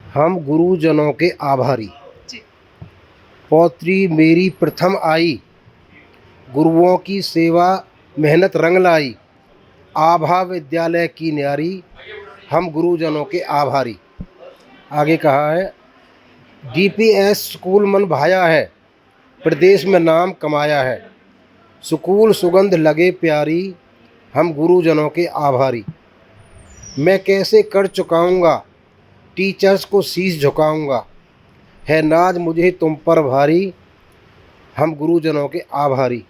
हम गुरुजनों के आभारी। जी। पौत्री मेरी प्रथम आई, गुरुओं की सेवा मेहनत रंग लाई। आभा विद्यालय की न्यारी, हम गुरुजनों के आभारी। आगे कहा है, डीपीएस स्कूल मन भाया है, प्रदेश में नाम कमाया है। स्कूल सुगंध लगे प्यारी, हम गुरुजनों के आभारी। मैं कैसे कर चुकाऊंगा, टीचर्स को शीश झुकाऊंगा। है नाज मुझे तुम पर भारी, हम गुरुजनों के आभारी।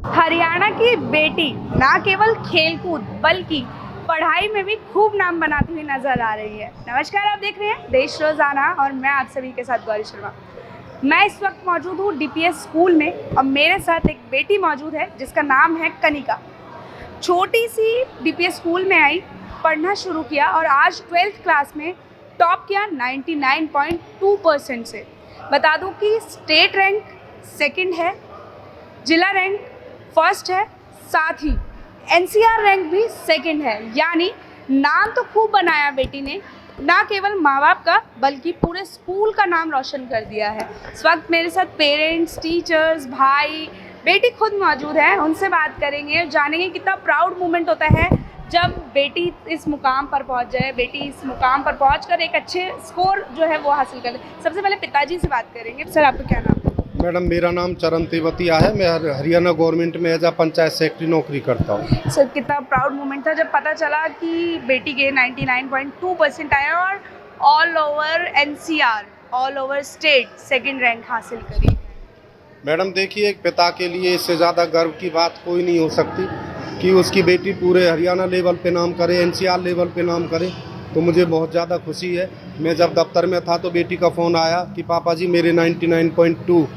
हरियाणा की बेटी ना केवल खेलकूद बल्कि पढ़ाई में भी खूब नाम बनाती हुई नजर आ रही है। नमस्कार, आप देख रहे हैं देश रोजाना और मैं आप सभी के साथ गौरी शर्मा। मैं इस वक्त मौजूद हूँ डीपीएस स्कूल में और मेरे साथ एक बेटी मौजूद है जिसका नाम है कनिका। छोटी सी डीपीएस स्कूल में आई, पढ़ना शुरू किया और आज 12th क्लास में टॉप किया 99.2% से। बता दूं कि स्टेट रैंक सेकंड है, जिला रैंक फर्स्ट है, साथ ही एनसीआर रैंक भी सेकंड है। यानी नाम तो खूब बनाया बेटी ने, ना केवल माँ बाप का बल्कि पूरे स्कूल का नाम रोशन कर दिया है। इस वक्त मेरे साथ पेरेंट्स, टीचर्स, भाई, बेटी खुद मौजूद है। उनसे बात करेंगे, जानेंगे कितना प्राउड मोमेंट होता है जब बेटी इस मुकाम पर पहुंच जाए, बेटी इस मुकाम पर पहुंचकर एक अच्छे स्कोर जो है वो हासिल कर ले। सबसे पहले पिताजी से बात करेंगे। सर, आपका क्या नाम है? मैडम, मेरा नाम चरण तेवतिया है। मैं हरियाणा गवर्नमेंट में एज अ पंचायत सेक्रेटरी नौकरी करता हूँ। सर, कितना प्राउड मोमेंट था जब पता चला कि बेटी के 99.2% आया और all over NCR, all over state second rank हासिल करी। मैडम देखिए, एक पिता के लिए इससे ज़्यादा गर्व की बात कोई नहीं हो सकती कि उसकी बेटी पूरे हरियाणा लेवल पे नाम करे, एनसीआर लेवल पे नाम करे, तो मुझे बहुत ज़्यादा खुशी है। मैं जब दफ्तर में था तो बेटी का फ़ोन आया कि पापा जी मेरे 99.2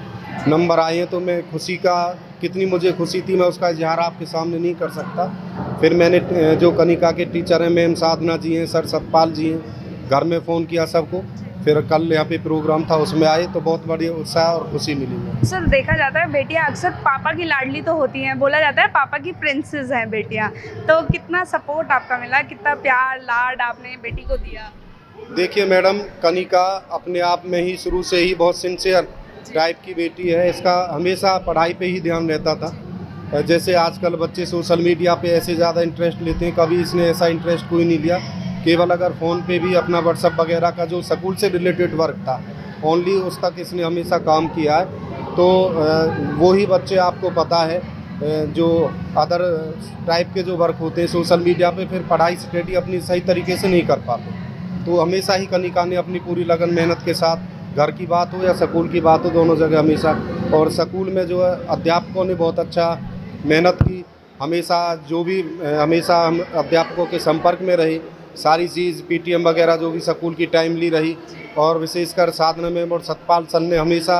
नंबर आए हैं, तो मैं खुशी का, कितनी मुझे खुशी थी मैं उसका इजहार आपके सामने नहीं कर सकता। फिर मैंने जो कनिका के टीचर हैं, मैम साधना जी हैं, सर सतपाल जी हैं, घर में फ़ोन किया सबको। फिर कल यहाँ पे प्रोग्राम था, उसमें आए तो बहुत बड़ी उत्साह और खुशी मिली है। सर, देखा जाता है बेटियां अक्सर पापा की लाडली तो होती हैं, बोला जाता है पापा की प्रिंसेस हैं बेटियां। तो कितना सपोर्ट आपका मिला, कितना प्यार लाड आपने बेटी को दिया? देखिए मैडम, कनिका अपने आप में ही शुरू से ही बहुत सिंसियर टाइप की बेटी है। इसका हमेशा पढ़ाई पे ही ध्यान रहता था। जैसे आजकल बच्चे सोशल मीडिया पे ऐसे ज़्यादा इंटरेस्ट लेते हैं, कभी इसने ऐसा इंटरेस्ट कोई नहीं लिया। केवल अगर फ़ोन पे भी अपना व्हाट्सएप वगैरह का जो स्कूल से रिलेटेड वर्क था, ओनली उस तक इसने हमेशा काम किया है। तो वही बच्चे आपको पता है जो अदर टाइप के जो वर्क होते हैं सोशल मीडिया पे, फिर पढ़ाई स्टडी अपनी सही तरीके से नहीं कर पाते। तो हमेशा ही कनिका ने अपनी पूरी लगन मेहनत के साथ, घर की बात हो या स्कूल की बात हो, दोनों जगह हमेशा, और स्कूल में जो है अध्यापकों ने बहुत अच्छा मेहनत की। हमेशा जो भी हमेशा हम अध्यापकों के संपर्क में रहे, सारी चीज़ पीटीएम वगैरह जो भी स्कूल की टाइमली रही, और विशेषकर साधना मैम और सतपाल सर ने हमेशा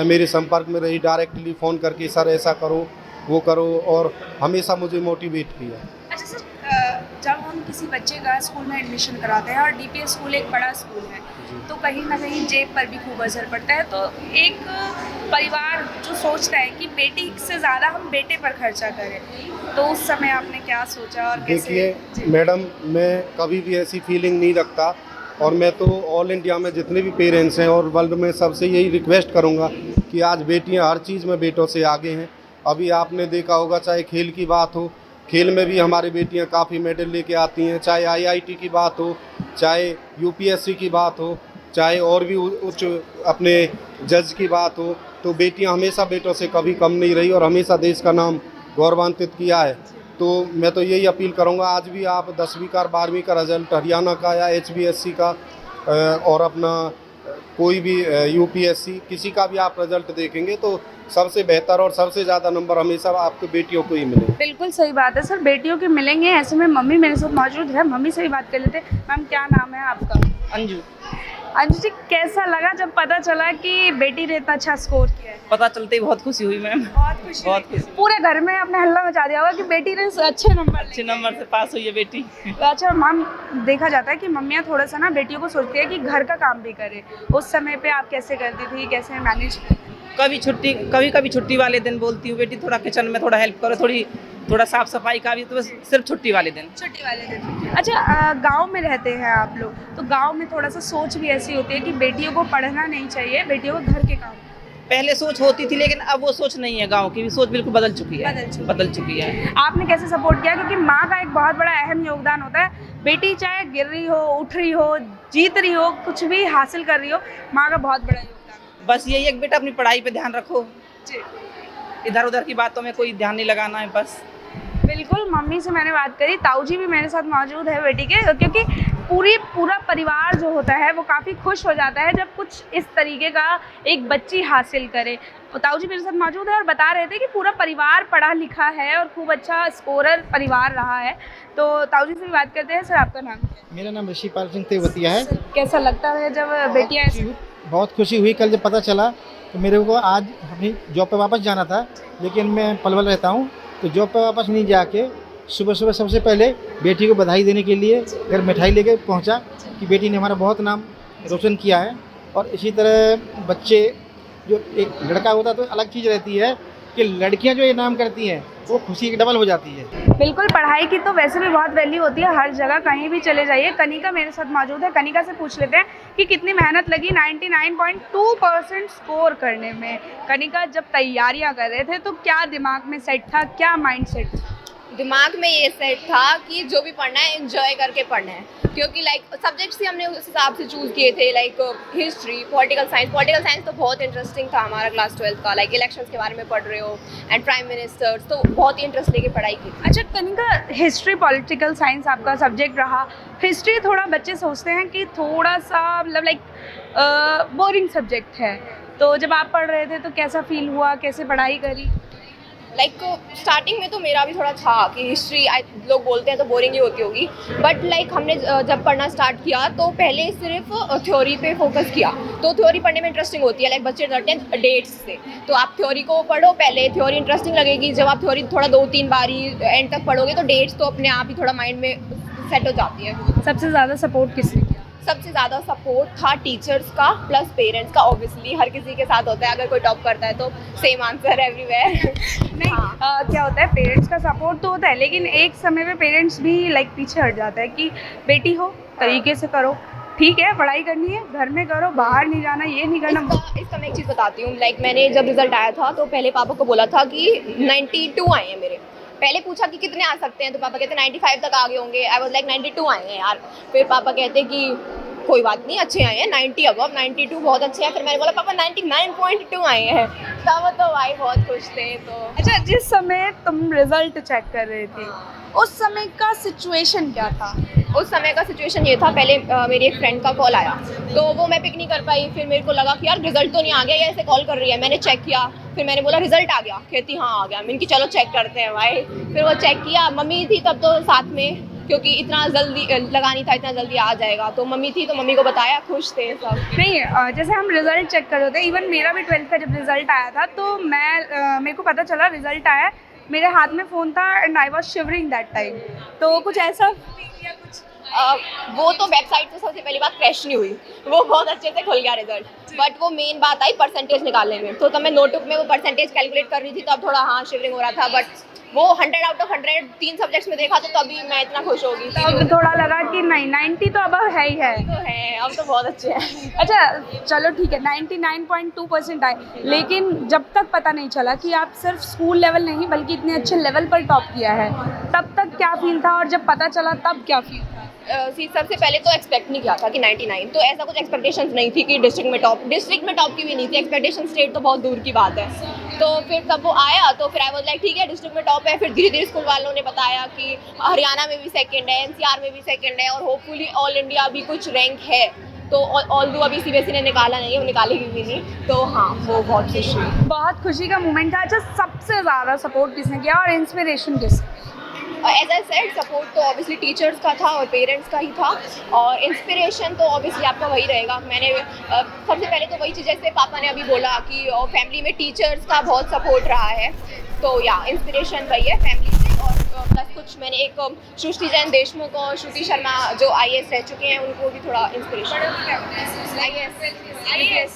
मेरे संपर्क में रही, डायरेक्टली फ़ोन करके सर ऐसा करो वो करो, और हमेशा मुझे मोटिवेट किया। अच्छा सर, जब हम किसी बच्चे का स्कूल में एडमिशन कराते हैं और डीपीएस स्कूल एक बड़ा स्कूल है, तो कहीं ना कहीं जेब पर भी खूब असर पड़ता है। तो एक परिवार जो सोचता है कि बेटी से ज़्यादा हम बेटे पर खर्चा करें, तो उस समय आपने क्या सोचा और कैसे? देखिए मैडम, मैं कभी भी ऐसी फीलिंग नहीं रखता, और मैं तो ऑल इंडिया में जितने भी पेरेंट्स हैं और वर्ल्ड में सबसे यही रिक्वेस्ट करूंगा कि आज बेटियां हर चीज़ में बेटों से आगे हैं। अभी आपने देखा होगा, चाहे खेल की बात हो, खेल में भी हमारी बेटियां काफ़ी मेडल लेके आती हैं, चाहे आईआईटी की बात हो, चाहे यूपीएससी की बात हो, चाहे और भी उच्च अपने जज की बात हो, तो बेटियां हमेशा बेटों से कभी कम नहीं रही और हमेशा देश का नाम गौरवान्वित किया है। तो मैं तो यही अपील करूंगा, आज भी आप 10वीं का 12वीं का रिजल्ट हरियाणा का या एचबीएससी का और अपना कोई भी यूपीएससी किसी का भी आप रिजल्ट देखेंगे तो सबसे बेहतर और सबसे ज़्यादा नंबर हमेशा आपको बेटियों को ही मिले। बिल्कुल सही बात है सर, बेटियों के मिलेंगे। ऐसे में मम्मी मेरे साथ मौजूद है, मम्मी से ही बात कर लेते हैं। मैम, क्या नाम है आपका? अंजू। अंजू जी, कैसा लगा जब पता चला कि बेटी ने इतना अच्छा स्कोर किया है? पता चलते ही बहुत खुशी हुई मैम। बहुत खुशी बहुत हुई। खुशी। पूरे घर में आपने हल्ला मचा दिया होगा कि बेटी ने अच्छे नंबर से पास हुई है बेटी। अच्छा मैम, देखा जाता है कि मम्मियाँ थोड़ा सा ना बेटियों को सोचती है कि घर का काम भी करे। उस समय पे आप कैसे करती थी, कैसे मैनेज? कभी कभी छुट्टी वाले दिन बोलती हूँ बेटी थोड़ा किचन में थोड़ा हेल्प करो, थोड़ी थोड़ा साफ सफाई का भी, तो बस सिर्फ छुट्टी वाले दिन। छुट्टी वाले दिन। अच्छा, गांव में रहते हैं आप लोग, तो गांव में थोड़ा सा सोच भी ऐसी होती है कि बेटियों को पढ़ना नहीं चाहिए, बेटियों को घर के काम। पहले सोच होती थी, लेकिन अब वो सोच नहीं है। गांव की भी सोच बिल्कुल बदल चुकी है। बदल चुकी है। आपने कैसे सपोर्ट किया, क्योंकि माँ का एक बहुत बड़ा अहम योगदान होता है, बेटी चाहे गिर रही हो, उठ रही हो, जीत रही हो, कुछ भी हासिल कर रही हो, माँ का बहुत बड़ा योगदान। बस यही है कि बेटा अपनी पढ़ाई पे ध्यान रखो, इधर उधर की बातों में कोई ध्यान नहीं लगाना है बस। बिल्कुल, मम्मी से मैंने बात करी, ताऊ जी भी मेरे साथ मौजूद है बेटी के, क्योंकि पूरा परिवार जो होता है वो काफ़ी खुश हो जाता है जब कुछ इस तरीके का एक बच्ची हासिल करे। तो ताऊ जी मेरे साथ मौजूद है और बता रहे थे कि पूरा परिवार पढ़ा लिखा है और खूब अच्छा स्कोरर परिवार रहा है। तो ताऊ जी से भी बात करते हैं। सर, आपका नाम क्या है? मेरा नाम ऋषिपाल सिंह तेवतिया है। कैसा लगता है जब बेटियाँ बहुत खुशी हुई कल जब पता चला। तो मेरे को आज अपनी जॉब पे वापस जाना था, लेकिन मैं पलवल रहता हूँ, तो जॉब पे वापस नहीं जाके सुबह सुबह सबसे पहले बेटी को बधाई देने के लिए घर मिठाई लेके पहुँचा कि बेटी ने हमारा बहुत नाम रोशन किया है। और इसी तरह बच्चे, जो एक लड़का होता तो अलग चीज़ रहती है कि लड़कियां जो ये नाम करती हैं वो खुशी डबल हो जाती है। बिल्कुल, पढ़ाई की तो वैसे भी बहुत वैल्यू होती है हर जगह, कहीं भी चले जाइए। कनिका मेरे साथ मौजूद है, कनिका से पूछ लेते हैं कि कितनी मेहनत लगी 99.2% स्कोर करने में। कनिका, जब तैयारियां कर रहे थे तो क्या दिमाग में सेट था, क्या माइंड सेट था? दिमाग में ये सेट था कि जो भी पढ़ना है एंजॉय करके पढ़ना है, क्योंकि लाइक सब्जेक्ट्स ही हमने उस हिसाब से चूज़ किए थे, लाइक हिस्ट्री, पॉलिटिकल साइंस तो बहुत इंटरेस्टिंग था हमारा क्लास 12 का, लाइक इलेक्शंस के बारे में पढ़ रहे हो एंड प्राइम मिनिस्टर्स, तो बहुत ही इंटरेस्ट लेके पढ़ाई की। अच्छा कनिका, हिस्ट्री पॉलिटिकल साइंस आपका सब्जेक्ट रहा। हिस्ट्री थोड़ा बच्चे सोचते हैं कि थोड़ा सा मतलब लाइक बोरिंग सब्जेक्ट है, तो जब आप पढ़ रहे थे तो कैसा फील हुआ, कैसे पढ़ाई करी? लाइक स्टार्टिंग में तो मेरा भी थोड़ा था कि हिस्ट्री लोग बोलते हैं तो बोरिंग ही होती होगी, बट लाइक हमने जब पढ़ना स्टार्ट किया तो पहले सिर्फ थ्योरी पे फोकस किया। तो थ्योरी पढ़ने में इंटरेस्टिंग होती है, लाइक बच्चे डरते हैं डेट्स से, तो आप थ्योरी को पढ़ो पहले, थ्योरी इंटरेस्टिंग लगेगी। जब आप थ्योरी थोड़ा 2-3 बार ही एंड तक पढ़ोगे तो डेट्स तो अपने आप ही थोड़ा माइंड में सेट हो जाती है। सबसे ज़्यादा सपोर्ट किसने किया? सबसे ज़्यादा सपोर्ट था टीचर्स का प्लस पेरेंट्स का। ऑब्वियसली हर किसी के साथ होता है, अगर कोई टॉप करता है तो सेम आंसर एवरीवेयर। नहीं, क्या होता है, पेरेंट्स का सपोर्ट तो होता है, लेकिन एक समय पे पेरेंट्स भी लाइक पीछे हट जाता है कि बेटी हो तरीके से करो, ठीक है पढ़ाई करनी है घर में करो, बाहर नहीं जाना, ये नहीं करना। इसका मैं एक चीज़ बताती हूँ, लाइक मैंने जब रिजल्ट आया था तो पहले पापा को बोला था कि 92 आए हैं मेरे। पहले पूछा कि कितने आ सकते हैं, तो पापा कहते 95 तक आ गए होंगे। आई वाज लाइक 92 आए हैं यार। फिर पापा कहते कि कोई बात नहीं, अच्छे आए हैं, 90 अबव, 92 बहुत अच्छे हैं। फिर मैंने बोला पापा 99.2 आए हैं, तब तो भाई बहुत खुश थे। तो अच्छा, जिस समय तुम रिजल्ट चेक कर रहे थे उस समय का सिचुएशन क्या था? उस समय का सिचुएशन ये था, पहले मेरी एक फ्रेंड का कॉल आया तो वो मैं पिक नहीं कर पाई। फिर मेरे को लगा कि यार रिजल्ट तो नहीं आ गया, ये ऐसे कॉल कर रही है। मैंने चेक किया, फिर मैंने बोला रिजल्ट आ गया, कहती हाँ आ गया। मैंने कि चलो चेक करते हैं भाई। फिर वो चेक किया, मम्मी थी तब तो साथ में, क्योंकि इतना जल्दी लगा नहीं था इतना जल्दी आ जाएगा, तो मम्मी थी तो मम्मी को बताया, खुश थे सब। नहीं, जैसे हम रिजल्ट चेक कर रहे थे, इवन मेरा भी 12th का जब रिजल्ट आया था तो मेरे को पता चला रिजल्ट आया, मेरे हाथ में फ़ोन था and I was shivering that time. तो कुछ ऐसा या कुछ वो तो वेबसाइट से सबसे पहली बात क्रैश नहीं हुई, वो बहुत अच्छे से खुल गया रिजल्ट। बट वो मेन बात आई परसेंटेज निकालने में, तो तब मैं नोटबुक में वो परसेंटेज कैलकुलेट कर रही थी, तब थोड़ा हाँ शिवरिंग हो रहा था। बट वो 100 आउट ऑफ 100 3 सब्जेक्ट्स में देखा तो तभी मैं इतना खुश होगी। तब थोड़ा लगा कि नहीं 90 तो अब है ही है। तो है, अब तो बहुत अच्छे हैं। अच्छा चलो ठीक है, 99.2% आए, लेकिन जब तक पता नहीं चला कि आप सिर्फ स्कूल लेवल नहीं बल्कि इतने अच्छे लेवल पर टॉप किया है, तब तक क्या फील था, और जब पता चला तब क्या फील था? सबसे पहले तो एक्सपेक्ट नहीं किया था कि 99, तो ऐसा कुछ एक्सपेक्टेशंस नहीं थी कि डिस्ट्रिक्ट में टॉप की भी नहीं थी एक्सपेक्टेशन, स्टेट तो बहुत दूर की बात है। तो फिर तब वो आया तो फिर आई वाज लाइक ठीक है डिस्ट्रिक्ट में टॉप है। फिर धीरे धीरे स्कूल वालों ने बताया कि हरियाणा में भी सेकंड है, एनसीआर में भी सेकंड है, और होपफुली ऑल इंडिया भी कुछ रैंक है। तो ऑल्दो अभी सीबीएसई ने निकाला नहीं है, वो निकालेगी भी नहीं, तो हाँ वो बहुत खुशी हुई, बहुत खुशी का मोमेंट था। अच्छा, सबसे ज़्यादा सपोर्ट किसने किया और इंस्पिरेशन किसने? एज आई सेड सपोर्ट तो ऑब्वियसली टीचर्स का था और पेरेंट्स का ही था, और इंस्पिरेशन तो ऑब्वियसली आपका वही रहेगा। मैंने सबसे पहले तो वही चीज़, जैसे पापा ने अभी बोला कि फैमिली में टीचर्स का बहुत सपोर्ट रहा है, तो या इंस्पिरेशन वही है फैमिली से। और प्लस कुछ मैंने एक सृष्टि जैन देशमुख और श्रुति शर्मा जो IAS रह चुके हैं, उनको भी थोड़ा इंस्पिरेशन। IAS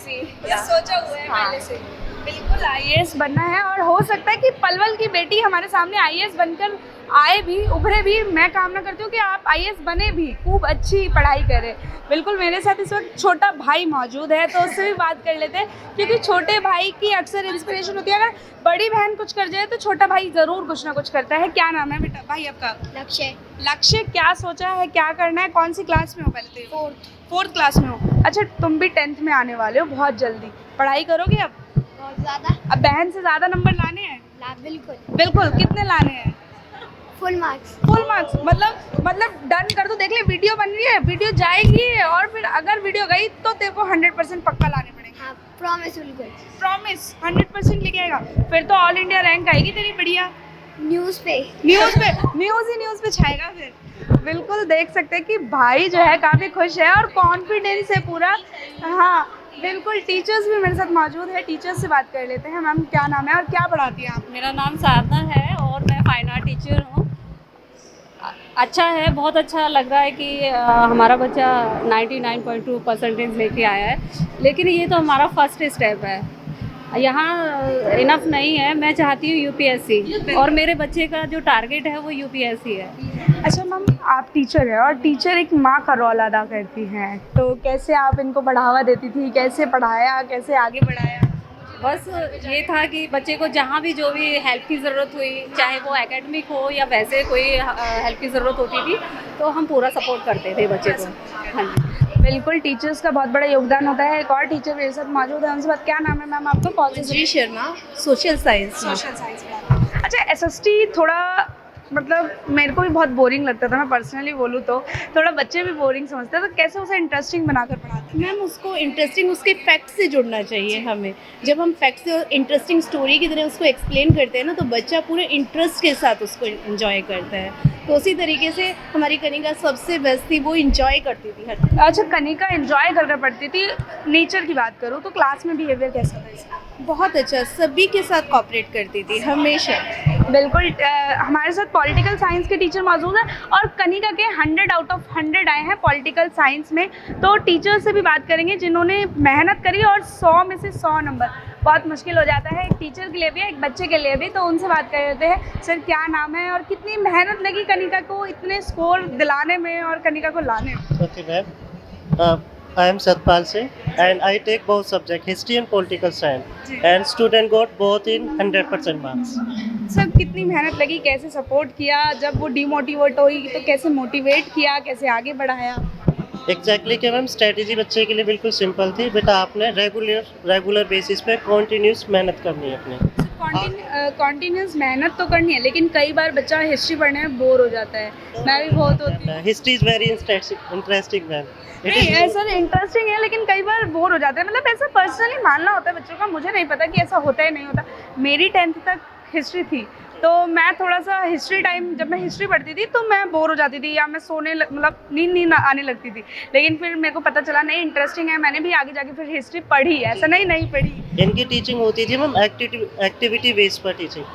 सोचा हुआ है पहले से? बिल्कुल आईएएस बनना है और हो सकता है कि पलवल की बेटी हमारे सामने आईएएस बनकर आए भी, उभरे भी। मैं कामना करती हूँ कि आप आईएएस बने भी, खूब अच्छी पढ़ाई करें। बिल्कुल मेरे साथ इस वक्त छोटा भाई मौजूद है, तो उससे भी बात कर लेते हैं, क्योंकि छोटे भाई की अक्सर इंस्पिरेशन होती है। अगर बड़ी बहन कुछ कर जाए तो छोटा भाई ज़रूर कुछ ना कुछ करता है। क्या नाम है बेटा भाई आपका? लक्ष्य लक्ष्य। क्या सोचा है, क्या करना है, कौन सी क्लास में हो? पहले तो फोर्थ क्लास में हो। अच्छा, तुम भी 10th में आने वाले हो बहुत जल्दी, पढ़ाई करोगे अब? बहुत ज़्यादा अब बहन से ज़्यादा नंबर लाने हैं? बिल्कुल बिल्कुल। कितने लाने हैं? Full marks. Full marks. मतलब डन कर दो। देख ले वीडियो बन रही है, वीडियो जाएगी और फिर अगर वीडियो गई तो तेरे को 100% पक्का लाने पड़ेंगे। हाँ प्रॉमिस बिल्कुल। प्रॉमिस 100% लेके आएगा? फिर तो ऑल इंडिया रैंक आएगी तेरी बढ़िया। न्यूज़ पे न्यूज़ पे छाएगा फिर। बिल्कुल देख सकते हैं कि भाई जो है काफ़ी खुश है और कॉन्फिडेंस है पूरा। हाँ बिल्कुल। टीचर्स भी मेरे साथ मौजूद है, टीचर्स से बात कर लेते हैं। मैम क्या नाम है और क्या पढ़ाती हैं आप? मेरा नाम साधना है और मैं फाइन आर्ट टीचर हूँ। अच्छा है, बहुत अच्छा लग रहा है कि हमारा बच्चा 99.2% लेके आया है, लेकिन ये तो हमारा फर्स्ट स्टेप है। यहाँ इनफ नहीं है, मैं चाहती हूँ यूपीएससी, और मेरे बच्चे का जो टारगेट है वो यूपीएससी है। अच्छा मैम, आप टीचर हैं और टीचर एक माँ का रोल अदा करती हैं, तो कैसे आप इनको बढ़ावा देती थी, कैसे पढ़ाया, कैसे आगे बढ़ाया? बस ये था कि बच्चे को जहाँ भी जो भी हेल्प की ज़रूरत हुई, चाहे वो एकेडमिक हो या वैसे कोई हेल्प की ज़रूरत होती थी, तो हम पूरा सपोर्ट करते थे बच्चे को। हाँ जी बिल्कुल, टीचर्स का बहुत बड़ा योगदान होता है। एक और टीचर मेरे साथ मौजूद है, उनसे बात। क्या नाम है मैम आपका? कौन जी Sharma, social science. Social science. अच्छा, एसएसटी थोड़ा मतलब मेरे को भी बहुत बोरिंग लगता था, मैं पर्सनली बोलूँ तो थोड़ा बच्चे भी बोरिंग समझते हैं, तो कैसे उसे इंटरेस्टिंग बनाकर पढ़ाते हैं? मैम उसको इंटरेस्टिंग उसके फैक्ट से जुड़ना चाहिए हमें। जब हम फैक्ट से इंटरेस्टिंग स्टोरी की तरह उसको एक्सप्लेन करते हैं ना, तो बच्चा पूरे इंटरेस्ट के साथ उसको एंजॉय करता है। तो उसी तरीके से हमारी कनिका सबसे बेस्ट थी, वो इंजॉय करती थी हर। अच्छा, कनिका एंजॉय करकर पढ़ती थी। नेचर की बात करूँ तो क्लास में बिहेवियर कैसा था इसका? बहुत अच्छा, सभी के साथ कोऑपरेट करती थी हमेशा। बिल्कुल। हमारे साथ पॉलिटिकल साइंस के टीचर मौजूद हैं और कनिका के 100 आउट ऑफ 100 आए हैं पॉलिटिकल साइंस में। तो टीचर से भी बात करेंगे जिन्होंने मेहनत करी और 100 में से 100 नंबर। बहुत मुश्किल हो जाता है एक टीचर के लिए भी, एक बच्चे के लिए भी, तो उनसे बात कर लेते हैं। सर क्या नाम है और कितनी मेहनत लगी कनिका को इतने स्कोर दिलाने में और कनिका को लाने में? Okay, ma'am. I am Satpal Singh and I take both subject history and political science and student got both in 100% marks. Sir कितनी मेहनत लगी, कैसे सपोर्ट किया, जब वो डिमोटिवेट हुई तो कैसे मोटिवेट किया, कैसे आगे बढ़ाया? एग्जैक्टली कि मैम स्ट्रेटेजी बच्चे के लिए बिल्कुल सिंपल थी, बेटा आपने रेगुलर बेसिस पे कॉन्टीन्यूस मेहनत करनी है अपने। कॉन्टीन्यूस मेहनत तो करनी है, लेकिन कई बार बच्चा हिस्ट्री पढ़ने में बोर हो जाता है। मैं भी बहुत होती हूँ। History is very interesting ma'am. नहीं सर, इंटरेस्टिंग है, लेकिन कई बार बोर हो जाता है। मतलब ऐसा पर्सनली मानना होता है बच्चों का, मुझे नहीं पता कि ऐसा होता है नहीं होता। मेरी 10th तक हिस्ट्री थी, तो मैं थोड़ा सा हिस्ट्री टाइम जब मैं हिस्ट्री पढ़ती थी तो मैं बोर हो जाती थी या मैं मतलब नींद आने लगती थी। लेकिन फिर मेरे को पता चला नहीं, इंटरेस्टिंग है, मैंने भी आगे जाके फिर हिस्ट्री पढ़ी, ऐसा नहीं पढ़ी। इनकी टीचिंग होती थी मैम एक्टिविटी बेस पर टीचिंग।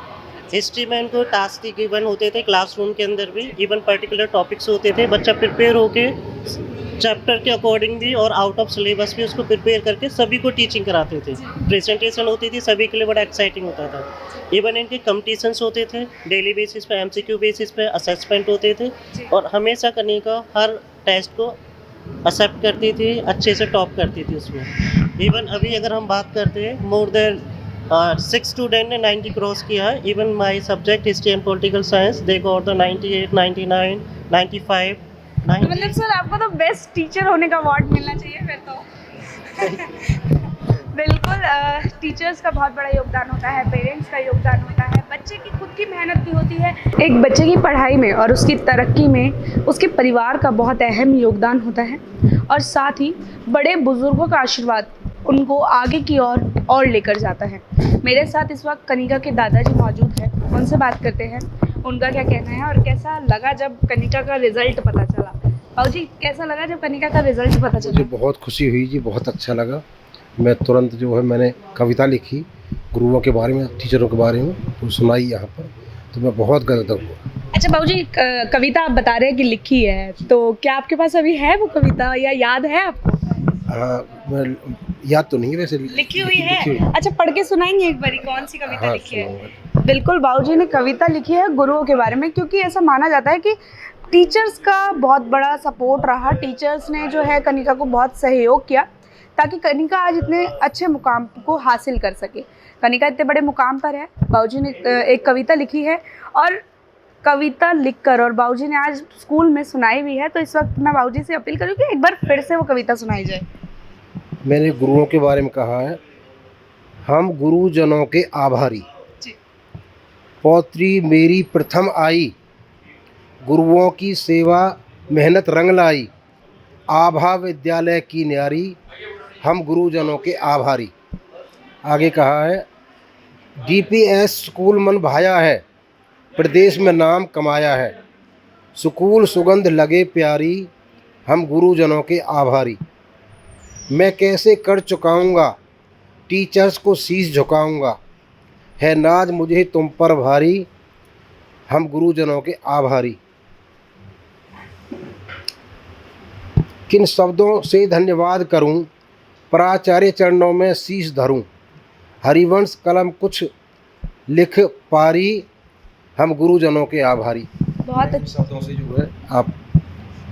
हिस्ट्री में इनको टास्क गिवन होते थे क्लासरूम के अंदर भी, इवन पर्टिकुलर टॉपिक्स होते थे, बच्चा प्रिपेयर होके चैप्टर के अकॉर्डिंग भी और आउट ऑफ सिलेबस भी उसको प्रिपेयर करके सभी को टीचिंग कराते थे। प्रेजेंटेशन होती थी, सभी के लिए बड़ा एक्साइटिंग होता था। इवन इनके कॉम्पिटिशन्स होते थे डेली बेसिस पे, एमसीक्यू बेसिस पे असेसमेंट होते थे, और हमेशा कनिका हर टेस्ट को एक्सेप्ट करती थी, अच्छे से टॉप करती थी उसमें। इवन अभी अगर हम बात करते हैं, मोर देन 6 स्टूडेंट ने 90 क्रॉस किया है। Even my subject history and political science they got the 98, 99, 95, 90। मतलब सर आपको तो बेस्ट टीचर होने का अवार्ड मिलना चाहिए फिर तो। बिल्कुल, टीचर्स का बहुत बड़ा योगदान होता है, पेरेंट्स का योगदान होता है, बच्चे की खुद की मेहनत भी होती है। एक बच्चे की पढ़ाई में और उसकी तरक्की में उसके परिवार का बहुत अहम योगदान होता है, और साथ ही बड़े बुजुर्गों का आशीर्वाद उनको आगे की और लेकर जाता है। मेरे साथ इस वक्त कनिका के दादाजी मौजूद हैं, उनसे बात करते हैं उनका क्या कहना है और कैसा लगा जब कनिका का रिजल्ट पता चला। बाबूजी कैसा लगा जब कनिका का रिजल्ट पता चला? मुझे बहुत खुशी हुई जी, बहुत अच्छा लगा। मैं तुरंत जो है मैंने कविता लिखी गुरुओं के बारे में, टीचरों के बारे में, तो सुनाई यहाँ पर, तो मैं बहुत गर्व हुआ। अच्छा बाबूजी, कविता आप बता रहे हैं कि लिखी है, तो क्या आपके पास अभी है वो कविता या याद है आपको? हाँ, मैं याद तो नहीं वैसे लिखी हुई है। लिखी हुई। अच्छा, पढ़ के सुनाएंगे एक बारी, कौन सी कविता हाँ, लिखी है? सुनाऊंगा। बिल्कुल, बाबूजी ने कविता लिखी है गुरुओं के बारे में, क्योंकि ऐसा माना जाता है कि टीचर्स का बहुत बड़ा सपोर्ट रहा। टीचर्स ने जो है कनिका को बहुत सहयोग किया ताकि कनिका आज इतने अच्छे मुकाम को हासिल कर सके। कनिका इतने बड़े मुकाम पर है। बाबूजी ने एक कविता लिखी है और कविता लिखकर और बाबूजी ने आज स्कूल में सुनाई भी है। तो इस वक्त मैं बाबूजी से अपील करूँ कि एक बार फिर से वो कविता सुनाई जाए। मैंने गुरुओं के बारे में कहा है, हम गुरुजनों के आभारी। पौत्री मेरी प्रथम आई, गुरुओं की सेवा मेहनत रंग लाई। आभा विद्यालय की न्यारी, हम गुरुजनों के आभारी। आगे कहा है, DPS स्कूल मन भाया है, प्रदेश में नाम कमाया है। स्कूल सुगंध लगे प्यारी, हम गुरुजनों के आभारी। मैं कैसे कर चुकाऊंगा, टीचर्स को शीश झुकाऊंगा। है नाज मुझे तुम पर भारी, हम गुरुजनों के आभारी। किन शब्दों से धन्यवाद करूं, प्राचार्य चरणों में शीश धरूं। हरिवंश कलम कुछ लिख पारी, हम गुरुजनों के आभारी। बहुत अच्छा। शब्दों से जो है आप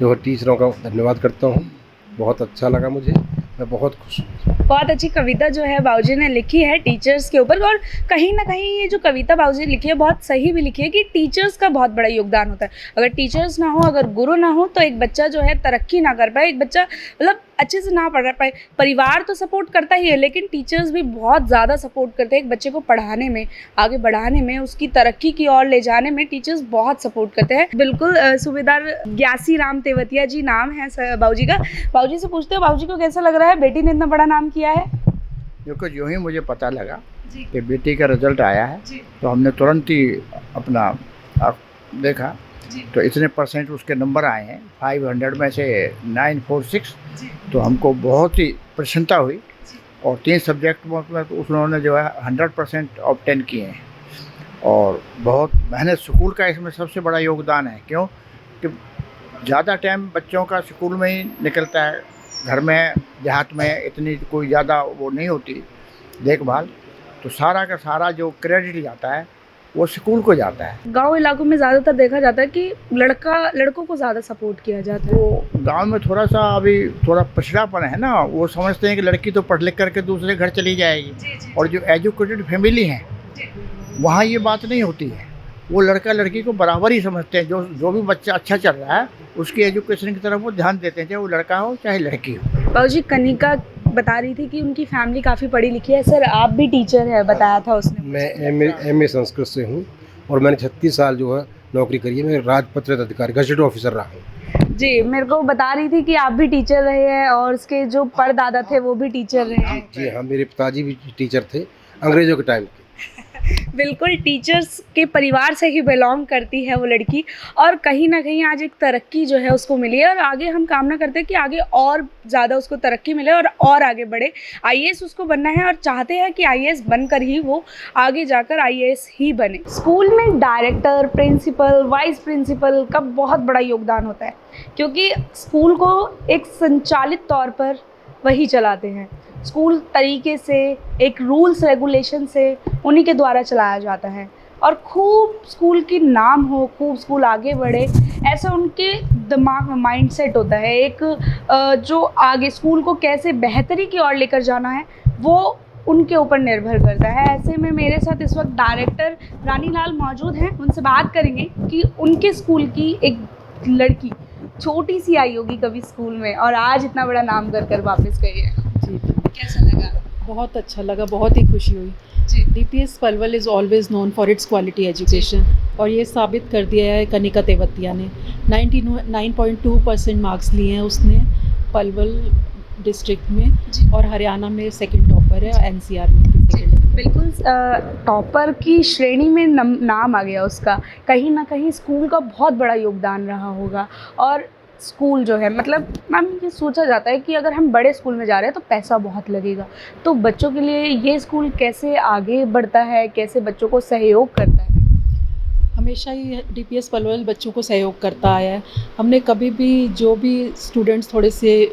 जो है टीचरों का धन्यवाद करता हूँ। बहुत अच्छा लगा मुझे, मैं बहुत खुश हूँ। बहुत अच्छी कविता जो है बाबूजी ने लिखी है टीचर्स के ऊपर। और कहीं ना कहीं ये जो कविता बाबूजी ने लिखी है बहुत सही भी लिखी है कि टीचर्स का बहुत बड़ा योगदान होता है। अगर टीचर्स ना हो, अगर गुरु ना हो, तो एक बच्चा जो है तरक्की ना कर पाए, एक बच्चा मतलब अच्छे से ना पढ़ पाए। परिवार तो सपोर्ट करता ही है, लेकिन टीचर्स भी बहुत ज़्यादा सपोर्ट करते हैं एक बच्चे को पढ़ाने में, आगे बढ़ाने में, उसकी तरक्की की ओर ले जाने में टीचर्स बहुत सपोर्ट करते हैं। बिल्कुल, सूबेदार ग्यासी राम तेवतिया जी नाम है बाबूजी का। बाबूजी से पूछते हो, बाबूजी को कैसा लग रहा है, बेटी ने इतना बड़ा नाम किया है? क्योंकि जो ही मुझे पता लगा कि बेटी का रिजल्ट आया है तो हमने तुरंत ही अपना देखा तो इतने परसेंट उसके नंबर आए हैं, 500 में से 946। तो हमको बहुत ही प्रसन्नता हुई। और 3 सब्जेक्ट में तो उन्होंने जो है 100% ऑब्टेन किए हैं। और बहुत मेहनत स्कूल का इसमें सबसे बड़ा योगदान है। क्यों कि ज़्यादा टाइम बच्चों का स्कूल में ही निकलता है। घर में देहात में इतनी कोई ज़्यादा वो नहीं होती देखभाल, तो सारा का सारा जो क्रेडिट जाता है वो स्कूल को जाता है। गांव इलाकों में ज़्यादातर देखा जाता है कि लड़कों को ज़्यादा सपोर्ट किया जाता है। वो गांव में थोड़ा सा अभी थोड़ा पिछड़ापन है ना, वो समझते हैं कि लड़की तो पढ़ लिख करके दूसरे घर चली जाएगी। और जो एजुकेटेड फैमिली हैं वहाँ ये बात नहीं होती है। वो लड़का लड़की को बराबर ही समझते हैं। जो भी बच्चा अच्छा चल रहा है उसकी एजुकेशन की तरफ वो ध्यान देते हैं, चाहे वो लड़का हो चाहे लड़की हो। बाबूजी, कनिका बता रही थी कि उनकी फैमिली काफ़ी पढ़ी लिखी है। सर, आप भी टीचर है, बताया था उसने। मैं MA संस्कृत से हूँ और मैंने 36 साल जो है नौकरी करी है। मैं राजपत्रित अधिकारी गजेटेड ऑफिसर रहा हूँ। जी, मेरे को बता रही थी कि आप भी टीचर रहे हैं और उसके जो परदादा थे वो भी टीचर रहे हैं। जी हाँ, मेरे पिताजी भी टीचर थे अंग्रेज़ों के टाइम के। बिल्कुल, टीचर्स के परिवार से ही बिलोंग करती है वो लड़की। और कहीं ना कहीं आज एक तरक्की जो है उसको मिली है। और आगे हम कामना करते हैं कि आगे और ज़्यादा उसको तरक्की मिले और आगे बढ़े। IAS उसको बनना है और चाहते हैं कि IAS बनकर ही वो आगे जाकर IAS ही बने। स्कूल में डायरेक्टर, प्रिंसिपल, वाइस प्रिंसिपल का बहुत बड़ा योगदान होता है, क्योंकि स्कूल को एक संचालित तौर पर वही चलाते हैं। स्कूल तरीके से, एक रूल्स रेगुलेशन से उन्हीं के द्वारा चलाया जाता है। और खूब स्कूल की नाम हो, खूब स्कूल आगे बढ़े, ऐसा उनके दिमाग में माइंड सेट होता है। एक जो आगे स्कूल को कैसे बेहतरी की ओर लेकर जाना है वो उनके ऊपर निर्भर करता है। ऐसे में मेरे साथ इस वक्त डायरेक्टर रानी लाल मौजूद हैं। उनसे बात करेंगे कि उनके स्कूल की एक लड़की छोटी सी आई होगी कभी स्कूल में और आज इतना बड़ा नाम कर वापस गई है। जी, कैसा लगा? बहुत अच्छा लगा, बहुत ही खुशी हुई। DPS Palwal is always known for its quality education और ये साबित कर दिया है कनिका तेवतिया ने। 99.2% मार्क्स लिए हैं उसने पलवल डिस्ट्रिक्ट में और हरियाणा में 2nd टॉपर है, NCR में भी 2nd है। बिल्कुल, टॉपर की श्रेणी में नाम आ गया उसका। कहीं ना कहीं स्कूल का बहुत बड़ा योगदान रहा होगा। और स्कूल जो है, मतलब मैम, ये सोचा जाता है कि अगर हम बड़े स्कूल में जा रहे हैं तो पैसा बहुत लगेगा, तो बच्चों के लिए ये स्कूल कैसे आगे बढ़ता है, कैसे बच्चों को सहयोग करता है? हमेशा ही DPS पलवल बच्चों को सहयोग करता आया है। हमने कभी भी जो भी स्टूडेंट्स थोड़े से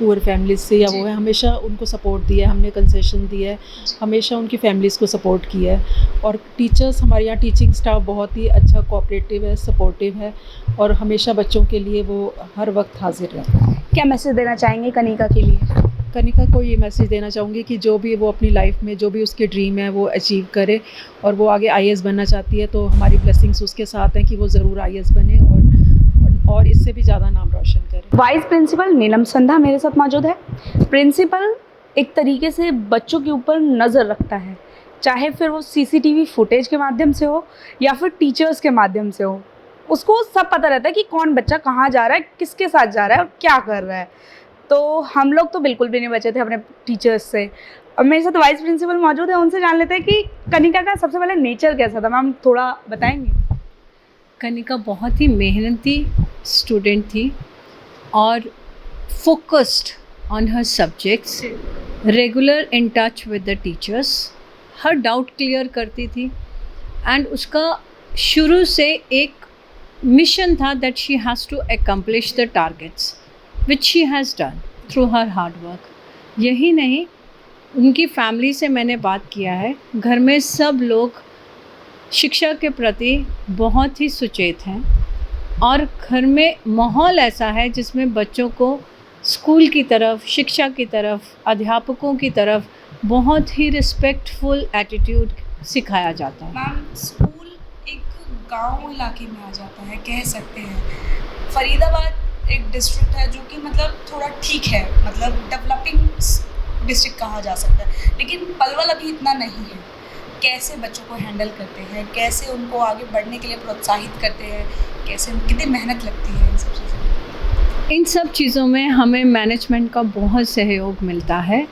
पुअर फैमिलीज से या वो है, हमेशा उनको सपोर्ट दिया है, हमने कंसेशन दिया है, हमेशा उनकी फैमिलीज़ को सपोर्ट किया है। और टीचर्स, हमारे यहाँ टीचिंग स्टाफ बहुत ही अच्छा कोऑपरेटिव है, सपोर्टिव है और हमेशा बच्चों के लिए वो हर वक्त हाजिर रहता है। क्या मैसेज देना चाहेंगे कनिका के लिए? कनिका को ये मैसेज देना चाहूँगी कि जो भी वो अपनी लाइफ में जो भी उसके ड्रीम है वो अचीव करे, और वो आगे IAS बनना चाहती है तो हमारी ब्लेसिंग्स उसके साथ हैं कि वो ज़रूर IAS बने और इससे भी ज़्यादा नाम रोशन करे। वाइस प्रिंसिपल नीलम संधा मेरे साथ मौजूद है। प्रिंसिपल एक तरीके से बच्चों के ऊपर नज़र रखता है, चाहे फिर वो CCTV फुटेज के माध्यम से हो या फिर टीचर्स के माध्यम से हो। उसको सब पता रहता है कि कौन बच्चा कहाँ जा रहा है, किसके साथ जा रहा है और क्या कर रहा है। तो हम लोग तो बिल्कुल भी नहीं बचे थे अपने टीचर्स से। अब मेरे साथ वाइस प्रिंसिपल मौजूद है, उनसे जान लेते हैं कि कनिका का सबसे पहले नेचर कैसा था। मैम थोड़ा बताएंगे? कनिका बहुत ही मेहनती स्टूडेंट थी और focused on her subjects, regular in touch with the teachers, हर डाउट क्लियर करती थी एंड उसका शुरू से एक मिशन था that she has to accomplish the targets which she has done through her hard work. यही नहीं, उनकी फैमिली से मैंने बात किया है, घर में सब लोग शिक्षा के प्रति बहुत ही सुचेत हैं और घर में माहौल ऐसा है जिसमें बच्चों को स्कूल की तरफ, शिक्षा की तरफ, अध्यापकों की तरफ बहुत ही रिस्पेक्टफुल एटीट्यूड सिखाया जाता है। मैम स्कूल एक गांव इलाके में आ जाता है, कह सकते हैं। फरीदाबाद एक डिस्ट्रिक्ट है जो कि मतलब थोड़ा ठीक है, मतलब डेवलपिंग डिस्ट्रिक्ट कहा जा सकता है, लेकिन पलवल अभी इतना नहीं है। कैसे बच्चों को हैंडल करते हैं, कैसे उनको आगे बढ़ने के लिए प्रोत्साहित करते हैं, कैसे कितनी मेहनत लगती है इन सब चीज़ों? इन सब चीज़ों में हमें मैनेजमेंट का बहुत सहयोग मिलता है।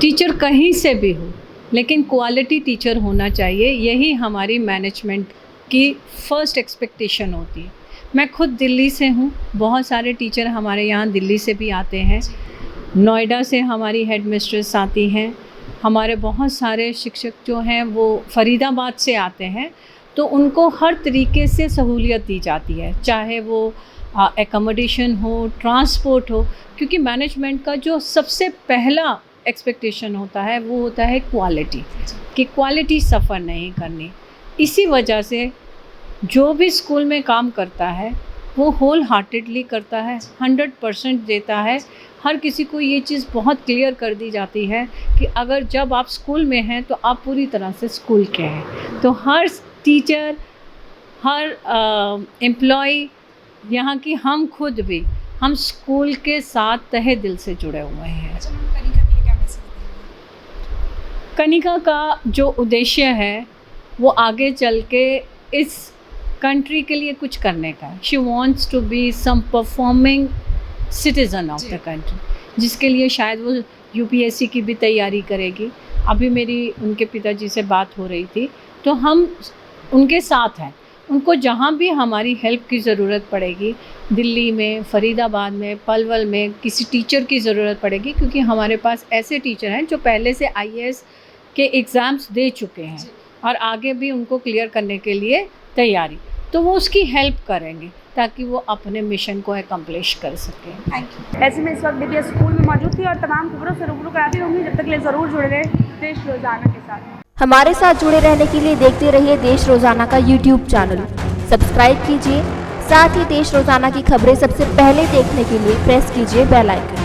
टीचर कहीं से भी हो, लेकिन क्वालिटी टीचर होना चाहिए, यही हमारी मैनेजमेंट की फ़र्स्ट एक्सपेक्टेशन होती है। मैं खुद दिल्ली से हूँ, बहुत सारे टीचर हमारे यहाँ दिल्ली से भी आते हैं, नोएडा से हमारी हेड मिस्ट्रेस आती हैं, हमारे बहुत सारे शिक्षक जो हैं वो फरीदाबाद से आते हैं। तो उनको हर तरीके से सहूलियत दी जाती है, चाहे वो एकोमोडेशन हो, ट्रांसपोर्ट हो, क्योंकि मैनेजमेंट का जो सबसे पहला एक्सपेक्टेशन होता है वो होता है क्वालिटी, कि क्वालिटी सफ़र नहीं करनी। इसी वजह से जो भी स्कूल में काम करता है वो होल हार्टेडली करता है, 100% देता है। हर किसी को ये चीज़ बहुत क्लियर कर दी जाती है कि अगर जब आप स्कूल में हैं तो आप पूरी तरह से स्कूल के हैं। तो हर टीचर, हर एम्प्लॉय, यहाँ की हम खुद भी, हम स्कूल के साथ तहे दिल से जुड़े हुए हैं। कनिका का जो उद्देश्य है वो आगे चल के इस कंट्री के लिए कुछ करने का है। She wants to be some performing citizen of the country, जिसके लिए शायद वो UPSC की भी तैयारी करेगी। अभी मेरी उनके पिताजी से बात हो रही थी, तो हम उनके साथ हैं। उनको जहाँ भी हमारी हेल्प की ज़रूरत पड़ेगी, दिल्ली में, फरीदाबाद में, पलवल में किसी टीचर की ज़रूरत पड़ेगी, क्योंकि हमारे पास ऐसे टीचर हैं जो पहले से IAS के एग्ज़ाम्स दे चुके हैं और आगे भी उनको क्लियर करने के लिए तैयारी, तो वो उसकी हेल्प करेंगे ताकि वो अपने मिशन को एकम्प्लिश कर सकें। Thank you. ऐसे में इस वक्त DPS स्कूल में मौजूद थी और तमाम खबरों से रूबरू कराती रहूँगी। जब तक के लिए ज़रूर जुड़े रहे देश रोज़ाना के साथ। हमारे साथ जुड़े रहने के लिए देखते रहिए देश रोज़ाना का YouTube चैनल, सब्सक्राइब कीजिए। साथ ही देश रोज़ाना की खबरें सबसे पहले देखने के लिए प्रेस कीजिए बेल आइकन।